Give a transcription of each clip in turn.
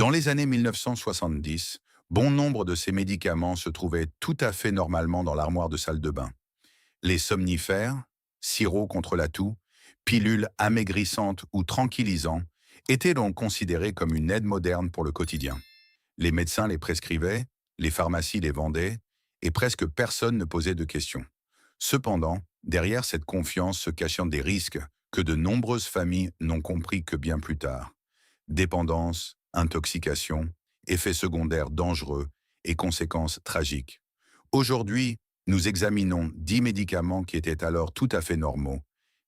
Dans les années 1970, bon nombre de ces médicaments se trouvaient tout à fait normalement dans l'armoire de salle de bain. Les somnifères, sirops contre la toux, pilules amaigrissantes ou tranquillisants étaient donc considérés comme une aide moderne pour le quotidien. Les médecins les prescrivaient, les pharmacies les vendaient, et presque personne ne posait de questions. Cependant, derrière cette confiance se cachaient des risques que de nombreuses familles n'ont compris que bien plus tard. Dépendance, intoxication, effets secondaires dangereux et conséquences tragiques. Aujourd'hui, nous examinons 10 médicaments qui étaient alors tout à fait normaux,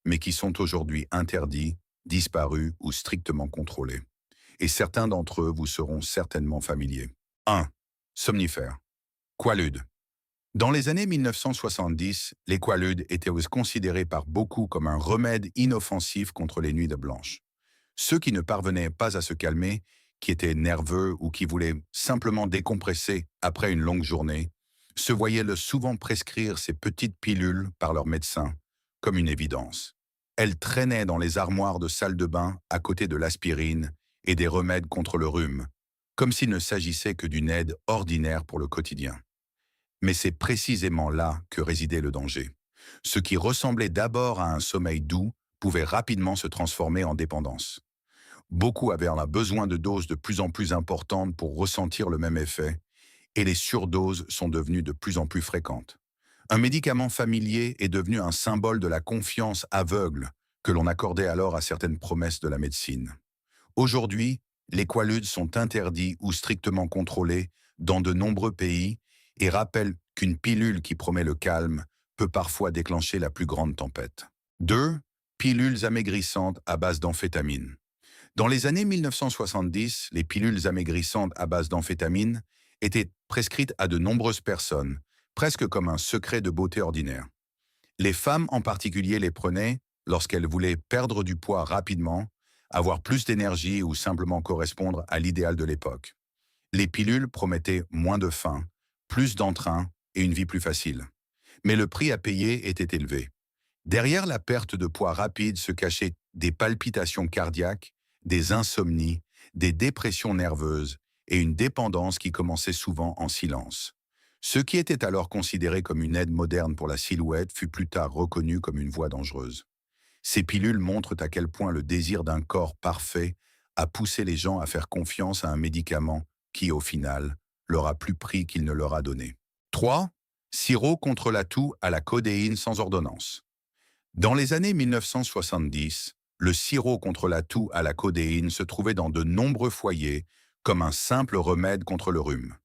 mais qui sont aujourd'hui interdits, disparus ou strictement contrôlés. Et certains d'entre eux vous seront certainement familiers. 1. Somnifères. Quaaludes. Dans les années 1970, les Quaaludes étaient considérés par beaucoup comme un remède inoffensif contre les nuits de blanche. Ceux qui ne parvenaient pas à se calmer, qui étaient nerveux ou qui voulaient simplement décompresser après une longue journée, se voyaient souvent prescrire ces petites pilules par leur médecin, comme une évidence. Elles traînaient dans les armoires de salle de bain à côté de l'aspirine et des remèdes contre le rhume, comme s'il ne s'agissait que d'une aide ordinaire pour le quotidien. Mais c'est précisément là que résidait le danger. Ce qui ressemblait d'abord à un sommeil doux pouvait rapidement se transformer en dépendance. Beaucoup avaient un besoin de doses de plus en plus importantes pour ressentir le même effet, et les surdoses sont devenues de plus en plus fréquentes. Un médicament familier est devenu un symbole de la confiance aveugle que l'on accordait alors à certaines promesses de la médecine. Aujourd'hui, les Quaaludes sont interdits ou strictement contrôlés dans de nombreux pays et rappellent qu'une pilule qui promet le calme peut parfois déclencher la plus grande tempête. 2. Pilules amaigrissantes à base d'amphétamine. Dans les années 1970, les pilules amaigrissantes à base d'amphétamine étaient prescrites à de nombreuses personnes, presque comme un secret de beauté ordinaire. Les femmes en particulier les prenaient lorsqu'elles voulaient perdre du poids rapidement, avoir plus d'énergie ou simplement correspondre à l'idéal de l'époque. Les pilules promettaient moins de faim, plus d'entrain et une vie plus facile. Mais le prix à payer était élevé. Derrière la perte de poids rapide se cachaient des palpitations cardiaques, des insomnies, des dépressions nerveuses et une dépendance qui commençait souvent en silence. Ce qui était alors considéré comme une aide moderne pour la silhouette fut plus tard reconnu comme une voie dangereuse. Ces pilules montrent à quel point le désir d'un corps parfait a poussé les gens à faire confiance à un médicament qui, au final, leur a plus pris qu'il ne leur a donné. 3. Sirop contre la toux à la codéine sans ordonnance. Dans les années 1970, le sirop contre la toux à la codéine se trouvait dans de nombreux foyers comme un simple remède contre le rhume.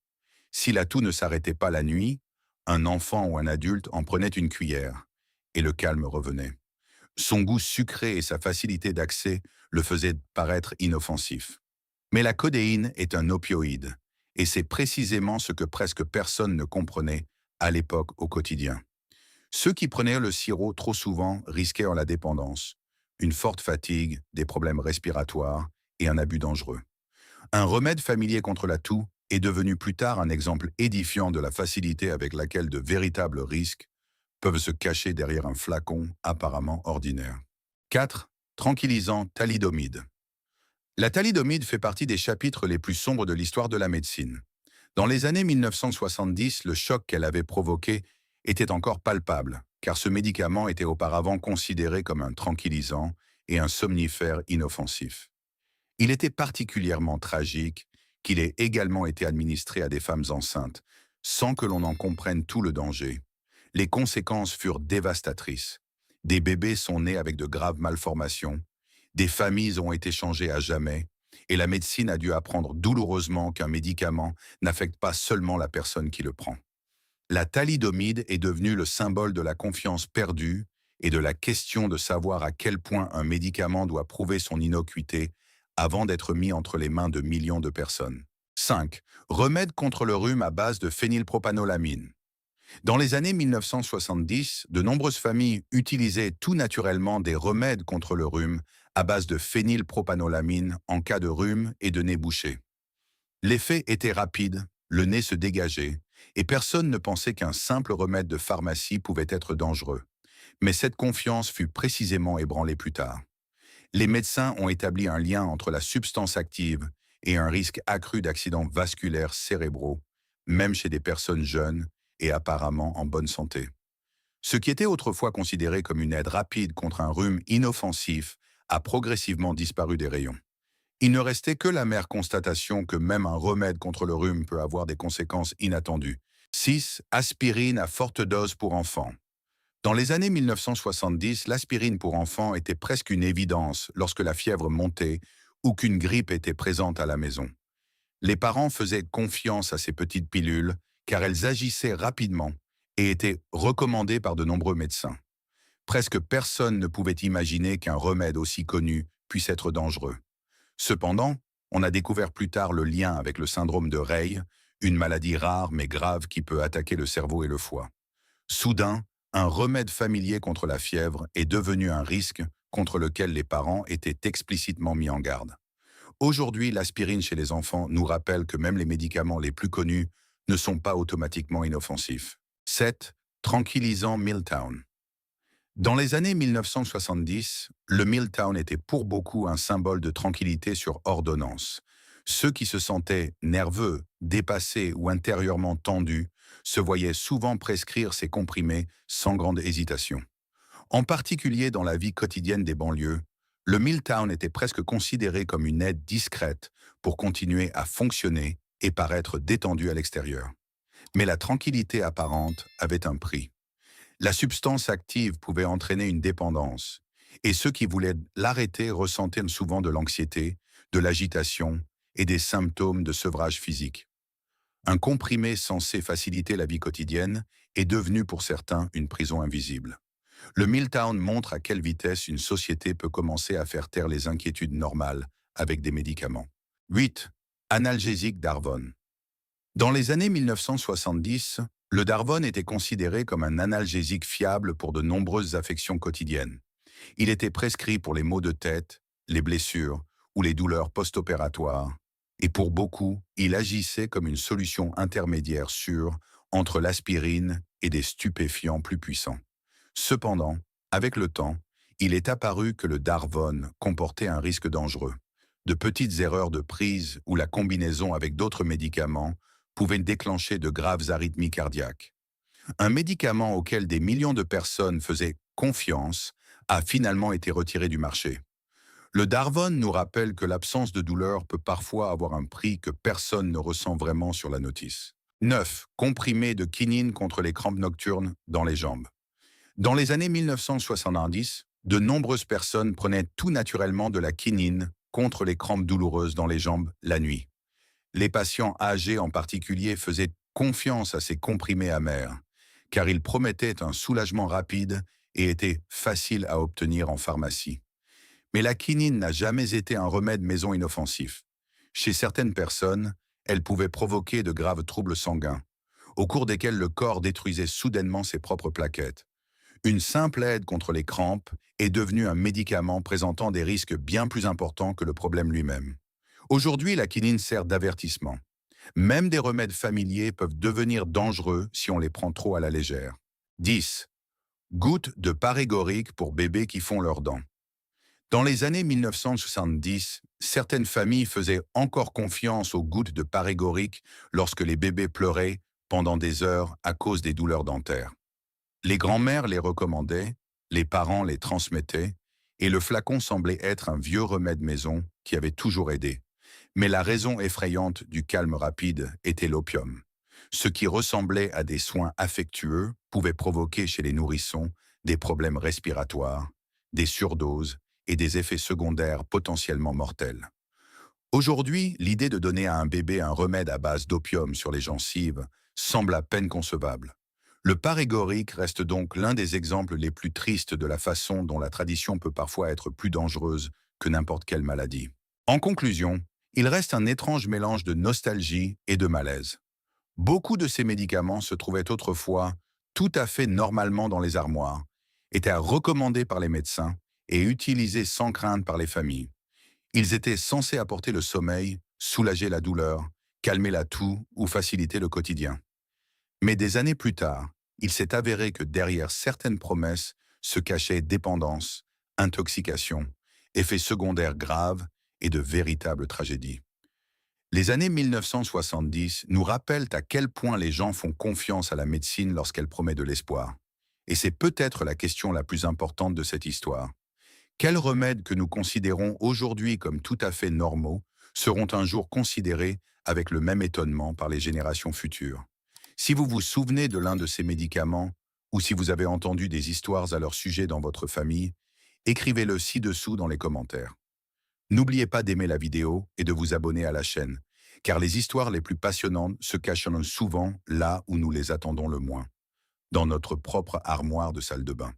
Si la toux ne s'arrêtait pas la nuit, un enfant ou un adulte en prenait une cuillère, et le calme revenait. Son goût sucré et sa facilité d'accès le faisaient paraître inoffensif. Mais la codéine est un opioïde, et c'est précisément ce que presque personne ne comprenait à l'époque au quotidien. Ceux qui prenaient le sirop trop souvent risquaient la dépendance, une forte fatigue, des problèmes respiratoires et un abus dangereux. Un remède familier contre la toux est devenu plus tard un exemple édifiant de la facilité avec laquelle de véritables risques peuvent se cacher derrière un flacon apparemment ordinaire. 4. Tranquillisant thalidomide. La thalidomide fait partie des chapitres les plus sombres de l'histoire de la médecine. Dans les années 1970, le choc qu'elle avait provoqué était encore palpable, car ce médicament était auparavant considéré comme un tranquillisant et un somnifère inoffensif. Il était particulièrement tragique qu'il ait également été administré à des femmes enceintes, sans que l'on en comprenne tout le danger. Les conséquences furent dévastatrices. Des bébés sont nés avec de graves malformations, des familles ont été changées à jamais, et la médecine a dû apprendre douloureusement qu'un médicament n'affecte pas seulement la personne qui le prend. La thalidomide est devenue le symbole de la confiance perdue et de la question de savoir à quel point un médicament doit prouver son innocuité avant d'être mis entre les mains de millions de personnes. 5. Remède contre le rhume à base de phénylpropanolamine. Dans les années 1970, de nombreuses familles utilisaient tout naturellement des remèdes contre le rhume à base de phénylpropanolamine en cas de rhume et de nez bouché. L'effet était rapide, le nez se dégageait, et personne ne pensait qu'un simple remède de pharmacie pouvait être dangereux. Mais cette confiance fut précisément ébranlée plus tard. Les médecins ont établi un lien entre la substance active et un risque accru d'accidents vasculaires cérébraux, même chez des personnes jeunes et apparemment en bonne santé. Ce qui était autrefois considéré comme une aide rapide contre un rhume inoffensif a progressivement disparu des rayons. Il ne restait que l'amère constatation que même un remède contre le rhume peut avoir des conséquences inattendues. 6. Aspirine à forte dose pour enfants. Dans les années 1970, l'aspirine pour enfants était presque une évidence lorsque la fièvre montait ou qu'une grippe était présente à la maison. Les parents faisaient confiance à ces petites pilules car elles agissaient rapidement et étaient recommandées par de nombreux médecins. Presque personne ne pouvait imaginer qu'un remède aussi connu puisse être dangereux. Cependant, on a découvert plus tard le lien avec le syndrome de Rey, une maladie rare mais grave qui peut attaquer le cerveau et le foie. Soudain, un remède familier contre la fièvre est devenu un risque contre lequel les parents étaient explicitement mis en garde. Aujourd'hui, l'aspirine chez les enfants nous rappelle que même les médicaments les plus connus ne sont pas automatiquement inoffensifs. 7. Tranquillisant Milltown. Dans les années 1970, le Milltown était pour beaucoup un symbole de tranquillité sur ordonnance. Ceux qui se sentaient nerveux, dépassés ou intérieurement tendus se voyaient souvent prescrire ces comprimés sans grande hésitation. En particulier dans la vie quotidienne des banlieues, le Milltown était presque considéré comme une aide discrète pour continuer à fonctionner et paraître détendu à l'extérieur. Mais la tranquillité apparente avait un prix. La substance active pouvait entraîner une dépendance, et ceux qui voulaient l'arrêter ressentaient souvent de l'anxiété, de l'agitation et des symptômes de sevrage physique. Un comprimé censé faciliter la vie quotidienne est devenu pour certains une prison invisible. Le Milltown montre à quelle vitesse une société peut commencer à faire taire les inquiétudes normales avec des médicaments. 8. Analgésique Darvon. Dans les années 1970, le Darvon était considéré comme un analgésique fiable pour de nombreuses affections quotidiennes. Il était prescrit pour les maux de tête, les blessures ou les douleurs post-opératoires, et pour beaucoup, il agissait comme une solution intermédiaire sûre entre l'aspirine et des stupéfiants plus puissants. Cependant, avec le temps, il est apparu que le Darvon comportait un risque dangereux. De petites erreurs de prise ou la combinaison avec d'autres médicaments pouvaient déclencher de graves arythmies cardiaques. Un médicament auquel des millions de personnes faisaient confiance a finalement été retiré du marché. Le Darvon nous rappelle que l'absence de douleur peut parfois avoir un prix que personne ne ressent vraiment sur la notice. 9. Comprimé de quinine contre les crampes nocturnes dans les jambes. Dans les années 1970, de nombreuses personnes prenaient tout naturellement de la quinine contre les crampes douloureuses dans les jambes la nuit. Les patients âgés en particulier faisaient confiance à ces comprimés amers, car ils promettaient un soulagement rapide et étaient faciles à obtenir en pharmacie. Mais la quinine n'a jamais été un remède maison inoffensif. Chez certaines personnes, elle pouvait provoquer de graves troubles sanguins, au cours desquels le corps détruisait soudainement ses propres plaquettes. Une simple aide contre les crampes est devenue un médicament présentant des risques bien plus importants que le problème lui-même. Aujourd'hui, la quinine sert d'avertissement. Même des remèdes familiers peuvent devenir dangereux si on les prend trop à la légère. 10. Gouttes de parégorique pour bébés qui font leurs dents. Dans les années 1970, certaines familles faisaient encore confiance aux gouttes de parégorique lorsque les bébés pleuraient pendant des heures à cause des douleurs dentaires. Les grands-mères les recommandaient, les parents les transmettaient, et le flacon semblait être un vieux remède maison qui avait toujours aidé. Mais la raison effrayante du calme rapide était l'opium. Ce qui ressemblait à des soins affectueux pouvait provoquer chez les nourrissons des problèmes respiratoires, des surdoses et des effets secondaires potentiellement mortels. Aujourd'hui, l'idée de donner à un bébé un remède à base d'opium sur les gencives semble à peine concevable. Le parégorique reste donc l'un des exemples les plus tristes de la façon dont la tradition peut parfois être plus dangereuse que n'importe quelle maladie. En conclusion, il reste un étrange mélange de nostalgie et de malaise. Beaucoup de ces médicaments se trouvaient autrefois tout à fait normalement dans les armoires, étaient recommandés par les médecins et utilisés sans crainte par les familles. Ils étaient censés apporter le sommeil, soulager la douleur, calmer la toux ou faciliter le quotidien. Mais des années plus tard, il s'est avéré que derrière certaines promesses se cachaient dépendance, intoxication, effets secondaires graves et de véritables tragédies. Les années 1970 nous rappellent à quel point les gens font confiance à la médecine lorsqu'elle promet de l'espoir. Et c'est peut-être la question la plus importante de cette histoire. Quels remèdes que nous considérons aujourd'hui comme tout à fait normaux seront un jour considérés avec le même étonnement par les générations futures? Si vous vous souvenez de l'un de ces médicaments, ou si vous avez entendu des histoires à leur sujet dans votre famille, écrivez-le ci-dessous dans les commentaires. N'oubliez pas d'aimer la vidéo et de vous abonner à la chaîne, car les histoires les plus passionnantes se cachent souvent là où nous les attendons le moins, dans notre propre armoire de salle de bain.